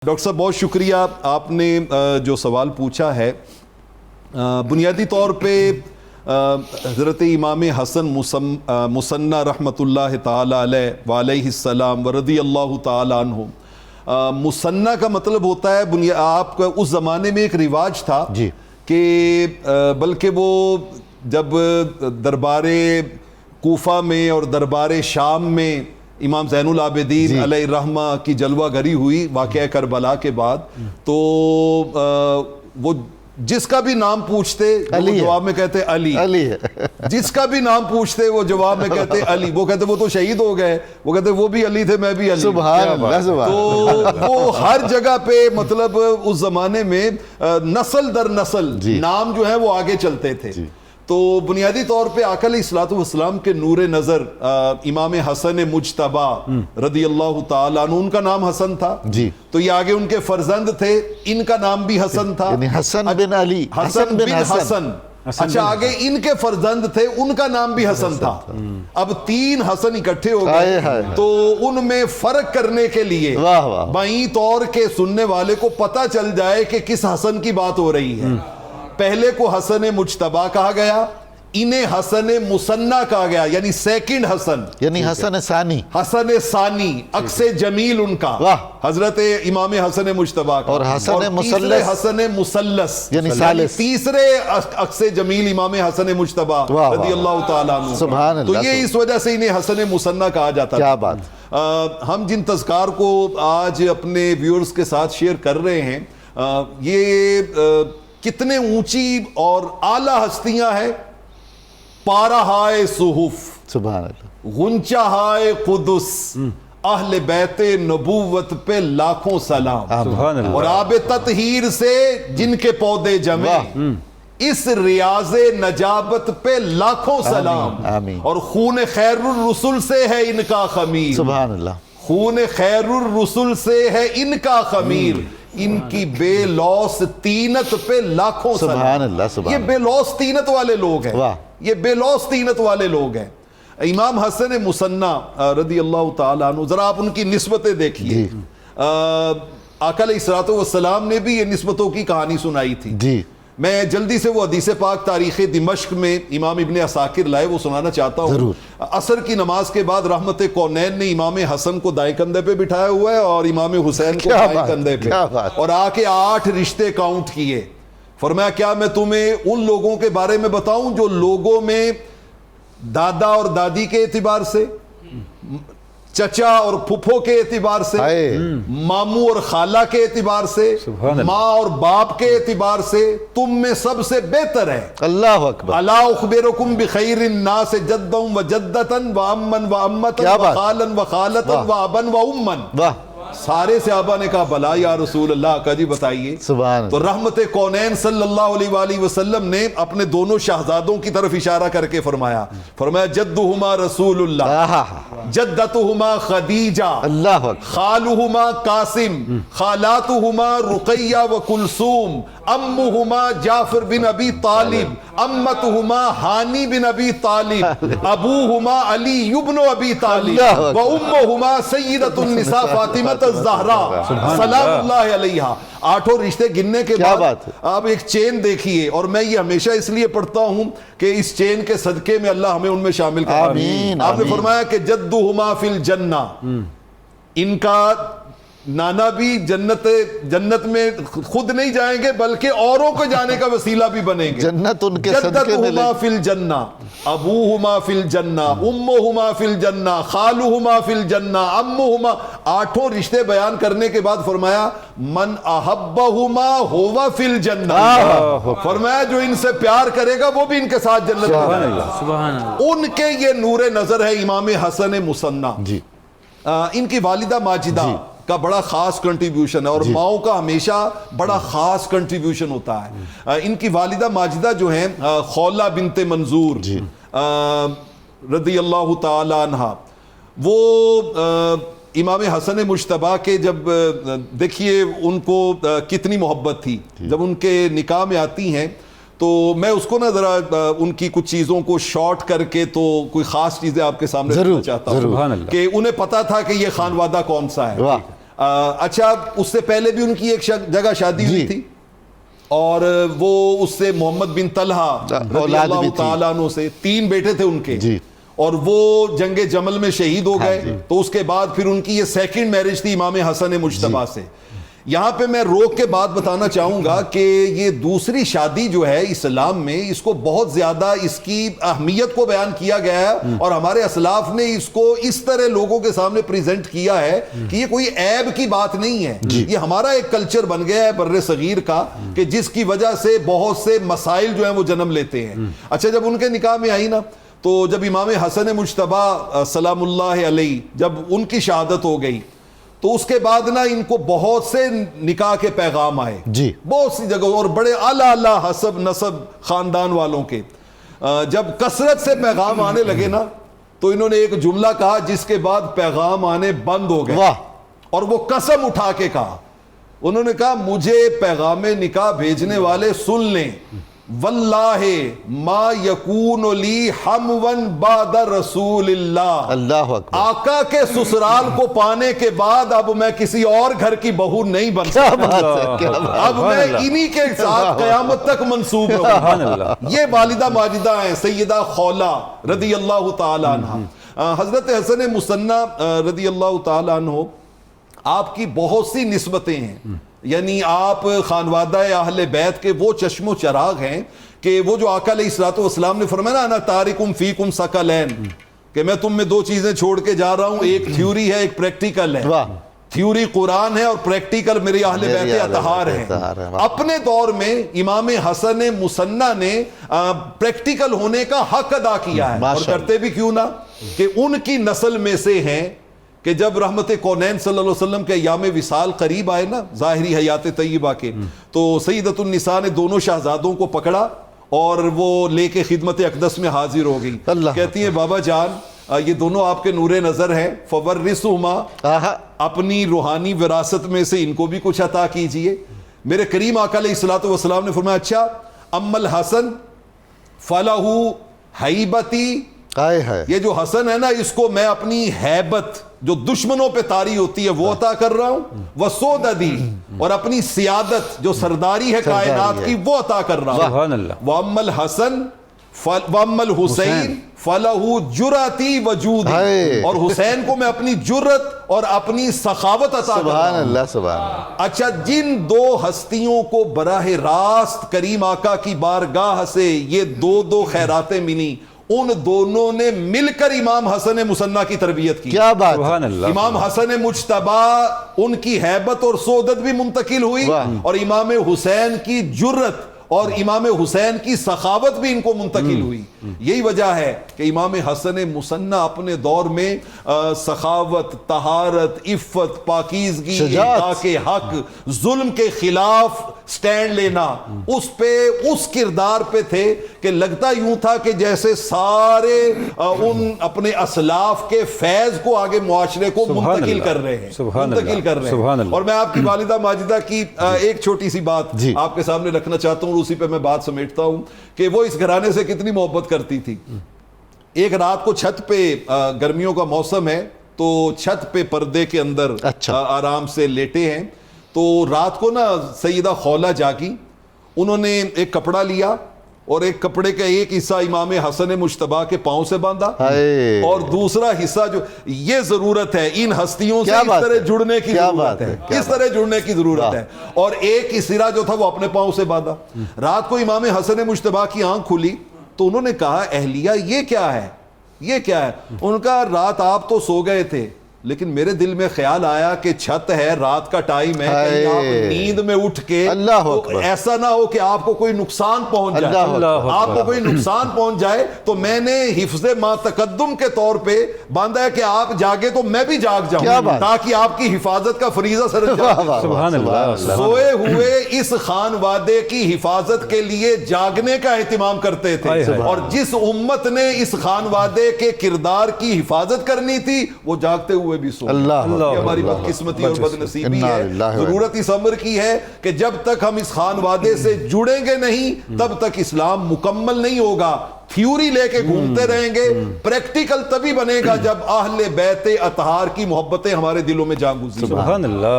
Doctor صاحب بہت شکریہ آپ نے جو سوال پوچھا ہے بنیادی طور پہ حضرت امام حسن مصنع رحمۃ اللہ تعالی علیہ وعلیہ السلام ورضی اللہ تعالی عنہ مصنع کا مطلب ہوتا ہے آپ کا اس زمانے میں ایک رواج تھا کہ بلکہ وہ جب دربار کوفہ میں اور دربار شام میں امام زین العابدین علیہ الرحمہ کی جلوہ گری ہوئی واقعہ کربلا کے بعد تو وہ جس کا بھی نام پوچھتے وہ جواب میں کہتے علی جس کا بھی نام پوچھتے وہ جواب میں کہتے علی وہ کہتے وہ تو شہید ہو گئے وہ کہتے وہ بھی علی تھے میں بھی علی تو وہ ہر جگہ پہ مطلب اس زمانے میں نسل در نسل نام جو ہے وہ آگے چلتے تھے تو بنیادی طور پہ آقا علیہ الصلوۃ والسلام کے نور نظر امام حسن مجتبی رضی اللہ تعالیٰ عنہ ان کا نام حسن تھا تو یہ آگے ان کے فرزند تھے ان کا نام بھی حسن تھا حسن بن علی حسن بن حسن اچھا آگے ان کے فرزند تھے ان کا نام بھی حسن تھا اب تین حسن اکٹھے ہو گئے تو ان میں فرق کرنے کے لیے بائیں طور کے سننے والے کو پتہ چل جائے کہ کس حسن کی بات ہو رہی ہے پہلے کو حسن مجتبی کہا گیا انہیں حسن مصنع کہا گیا یعنی سیکنڈ حسن یعنی حسن ثانی عکس جمیل ان کا حضرت امام حسن مجتبی کا اور حسن مثلث یعنی تیسرے عکس جمیل امام حسن مجتبی رضی اللہ تعالیٰ عنہ تو یہ اس وجہ سے انہیں حسن مصنع کہا جاتا ہے. کیا بات ہم جن تذکار کو آج اپنے ویورز کے ساتھ شیئر کر رہے ہیں یہ کتنے اونچی اور اعلیٰ ہستیاں ہیں پارہائے صحف سبحان اللہ غنچہ ہائے قدس اہل بیت نبوت پہ لاکھوں سلام اور آب تطہیر سے جن کے پودے جمے اس ریاض نجابت پہ لاکھوں سلام اور خون خیر الرسل سے ہے ان کا خمیر سبحان اللہ خون خیر الرسل سے ہے ان کا خمیر ان کی بے لوس تینت پہ لاکھوں سبحان اللہ یہ بے لوس تینت والے لوگ ہیں یہ بے لوس تینت والے لوگ ہیں امام حسن مصنع رضی اللہ تعالیٰ عنہ ذرا آپ ان کی نسبتیں دیکھیے آقا علیہ الصلوۃ والسلام نے بھی یہ نسبتوں کی کہانی سنائی تھی میں جلدی سے وہ حدیث پاک تاریخ دمشق میں امام ابن عساکر لائے وہ سنانا چاہتا ہوں عصر کی نماز کے بعد رحمت کونین نے امام حسن کو دائیں کندھے پہ بٹھایا ہوا ہے اور امام حسین کو بائیں کندھے پہ اور آ کے 8 رشتے کاؤنٹ کیے فرمایا کیا میں تمہیں ان لوگوں کے بارے میں بتاؤں جو لوگوں میں دادا اور دادی کے اعتبار سے چچا اور پھپھو کے اعتبار سے ماموں اور خالہ کے اعتبار سے ماں اور باپ کے اعتبار سے تم میں سب سے بہتر ہے اللہ اکبر الا اخبرکم بخیر الناس جدا و جدتا و اما و امتا و خالا و خالتا و ابا و اما سارے صحابہ نے کہا بلا یا رسول اللہ کا جی بتائیے تو رحمت کونین صلی اللہ علیہ وآلہ وسلم نے اپنے دونوں شہزادوں کی طرف اشارہ کر کے فرمایا جدہما رسول اللہ جدتہما خدیجہ خالہما قاسم خالاتہما رقیہ و کلثوم امہما جعفر بن ابی طالب امتہما ہانی بن ابی طالب ابوہما علی بن ابی طالب و امہما سیدۃ النساء فاطمہ الزہرا سلام اللہ علیہا 8 رشتے گننے کے بعد آپ ایک چین دیکھیے اور میں یہ ہمیشہ اس لیے پڑھتا ہوں کہ اس چین کے صدقے میں اللہ ہمیں ان میں شامل کرے آپ نے فرمایا کہ جدہما فی الجنہ ان کا نانا بھی جنت میں خود نہیں جائیں گے بلکہ اوروں کو جانے کا وسیلہ بھی بنیں گے جنت ان کے صدقے میں جدتہما فی الجنہ ابوہما فی الجنہ امہما فی الجنہ خالہما فی الجنہ امہما 8 رشتے بیان کرنے کے بعد فرمایا من احبہما ہوا فی الجنہ فرمایا جو ان سے پیار کرے گا وہ بھی ان کے ساتھ جنت میں ان کے یہ نور نظر ہے امام حسن مصنع ان کی والدہ ماجدہ کا بڑا خاص کنٹریبیوشن ہے اور ماؤں کا ہمیشہ بڑا خاص کنٹریبیوشن ہوتا ہے ان کی والدہ ماجدہ جو ہیں خولہ بنت منظور رضی اللہ تعالی عنہ وہ امام حسن مجتبی کے جب دیکھیے ان کو کتنی محبت تھی جب ان کے نکاح میں آتی ہیں تو میں اس کو نا ذرا ان کی کچھ چیزوں کو شارٹ کر کے تو کوئی خاص چیزیں آپ کے سامنے رکھنا چاہتا ہوں کہ انہیں پتا تھا کہ یہ خانوادہ کون سا ہے اچھا اس سے پہلے بھی ان کی ایک جگہ شادی ہوئی تھی اور وہ اس سے محمد بن طلحہ رضی اللہ تعالیٰ عنہ سے 3 بیٹے تھے ان کے اور وہ جنگ جمل میں شہید ہو گئے. تو اس کے بعد پھر ان کی یہ سیکنڈ میرج تھی امام حسن مجتبیٰ سے. یہاں پہ میں روک کے بات بتانا چاہوں گا کہ یہ دوسری شادی جو ہے اسلام میں اس کو بہت زیادہ اس کی اہمیت کو بیان کیا گیا ہے اور ہمارے اسلاف نے اس کو اس طرح لوگوں کے سامنے پریزنٹ کیا ہے کہ یہ کوئی عیب کی بات نہیں ہے. یہ ہمارا ایک کلچر بن گیا ہے بر صغیر کا کہ جس کی وجہ سے بہت سے مسائل جو ہیں وہ جنم لیتے ہیں. اچھا جب ان کے نکاح میں آئی نا تو جب امام حسن مجتبیٰ سلام اللہ علیہ جب ان کی شہادت ہو گئی تو اس کے بعد نا ان کو بہت سے نکاح کے پیغام آئے بہت سی جگہوں اور بڑے اعلیٰ حسب نسب خاندان والوں کے. جب کثرت سے پیغام آنے لگے نا تو انہوں نے ایک جملہ کہا جس کے بعد پیغام آنے بند ہو گئے اور وہ قسم اٹھا کے کہا. انہوں نے کہا مجھے پیغام نکاح بھیجنے والے سن لیں واللہ ما یکون لی حمون بعد رسول اللہ. اللہ اکبر. آقا کے سسرال کو پانے کے بعد اب میں کسی اور گھر کی بہو نہیں بن سکتا. اب میں انہی کے ساتھ قیامت تک منسوب ہوں. یہ والدہ ماجدہ ہیں سیدہ خولہ رضی اللہ تعالی عنہ. حضرت حسن مصنع رضی اللہ تعالی عنہ آپ کی بہت سی نسبتیں ہیں. یعنی آپ خانوادہ اہل بیت کے وہ چشم و چراغ ہیں کہ وہ جو آقا علیہ الصلوۃ والسلام نے فرمایا نا انا تارکم فیکم ثقلین کہ میں تم میں 2 چیزیں چھوڑ کے جا رہا ہوں, ایک تھیوری ہے ایک پریکٹیکل ہے. تھیوری قرآن ہے اور پریکٹیکل میری اہل بیت اطہار ہیں. اپنے دور میں امام حسن مصنع نے پریکٹیکل ہونے کا حق ادا کیا ہے اور کرتے بھی کیوں نہ کہ ان کی نسل میں سے ہیں کہ جب رحمت کونین صلی اللہ علیہ وسلم کے ایام وصال قریب آئے نا ظاہری حیات طیبہ کے تو سیدۃ النساء نے دونوں شہزادوں کو پکڑا اور وہ لے کے خدمت اقدس میں حاضر ہو گئی. کہتی ہیں بابا جان یہ دونوں آپ کے نور نظر ہیں فورثہما اپنی روحانی وراثت میں سے ان کو بھی کچھ عطا کیجئے. میرے کریم آقا علیہ الصلوۃ والسلام نے فرمایا اچھا اما الحسن فلہ حیبتی, یہ جو حسن ہے نا اس کو میں اپنی ہیبت جو دشمنوں پہ طاری ہوتی ہے وہ عطا کر رہا ہوں, وسوددی اور اپنی سیادت جو سرداری ہے کائنات کی وہ عطا کر رہا ہوں. واما الحسن واما الحسین فلہ جرأتی وجودی, اور حسین کو میں اپنی جرت اور اپنی سخاوت عطا کر رہا ہوں. سبحان اللہ. اچھا جن 2 ہستیوں کو براہ راست کریم آقا کی بارگاہ سے یہ 2 خیراتیں ملی ان دونوں نے مل کر امام حسن مصنع کی تربیت کی. کیا بات. امام حسن مجتبیٰ ان کی ہیبت اور سعادت بھی منتقل ہوئی اور امام حسین کی جرت اور امام حسین کی سخاوت بھی ان کو منتقل ہوئی. یہی وجہ ہے کہ امام حسن مصنع اپنے دور میں سخاوت, طہارت, عفت, پاکیزگی, اطاعت حق, ظلم کے خلاف سٹینڈ لینا, اس پہ اس کردار پہ تھے کہ لگتا یوں تھا کہ جیسے سارے ان اپنے اسلاف کے فیض کو آگے معاشرے کو منتقل کر رہے ہیں. اور میں آپ کی والدہ ماجدہ کی ایک چھوٹی سی بات آپ کے سامنے رکھنا چاہتا ہوں, اسی پہ میں بات سمیٹتا ہوں کہ وہ اس گھرانے سے کتنی محبت کرتی تھی. ایک رات کو چھت پہ گرمیوں کا موسم ہے تو چھت پہ پردے کے اندر آرام سے لیٹے ہیں تو رات کو نا سیدہ خولہ جاگی. انہوں نے ایک کپڑا لیا اور ایک کپڑے کا ایک حصہ امام حسن مجتبیٰ کے پاؤں سے باندھا اور دوسرا حصہ جو یہ ضرورت ہے ان ہستیوں سے اس طرح جڑنے کی ضرورت ہے, اس طرح جڑنے کی ضرورت ہے, اور ایک ہی سرا جو تھا وہ اپنے پاؤں سے باندھا. رات کو امام حسن مجتبیٰ کی آنکھ کھلی تو انہوں نے کہا اہلیہ یہ کیا ہے, یہ کیا ہے؟ ان کا رات آپ تو سو گئے تھے لیکن میرے دل میں خیال آیا کہ چھت ہے, رات کا ٹائم ہے, کہیں آپ نیند میں اٹھ کے ایسا نہ ہو کہ آپ کو کوئی نقصان پہنچ جائے, آپ کو کوئی نقصان پہنچ جائے تو میں نے حفظ ما تقدم کے طور پہ باندھا ہے کہ آپ جاگے تو میں بھی جاگ جاؤں تاکہ آپ کی حفاظت کا فریضہ سر جائے. سوئے ہوئے اس خانوادے کی حفاظت کے لیے جاگنے کا اہتمام کرتے تھے اور جس امت نے اس خانوادے کے کردار کی حفاظت کرنی تھی وہ جاگتے ہوئے ہوئے بھی سو اللہ یہ ہماری بدقسمتی اور بدنصیبی ہے. ضرورت اس امر کی ہے کہ جب تک ہم اس خان وعدے سے جڑیں گے نہیں تب تک اسلام مکمل نہیں ہوگا. تھیوری لے کے گھومتے رہیں گے, پریکٹیکل تبھی بنے گا جب اہل بیت اطہار کی محبتیں ہمارے دلوں میں جا گزری. سبحان اللہ.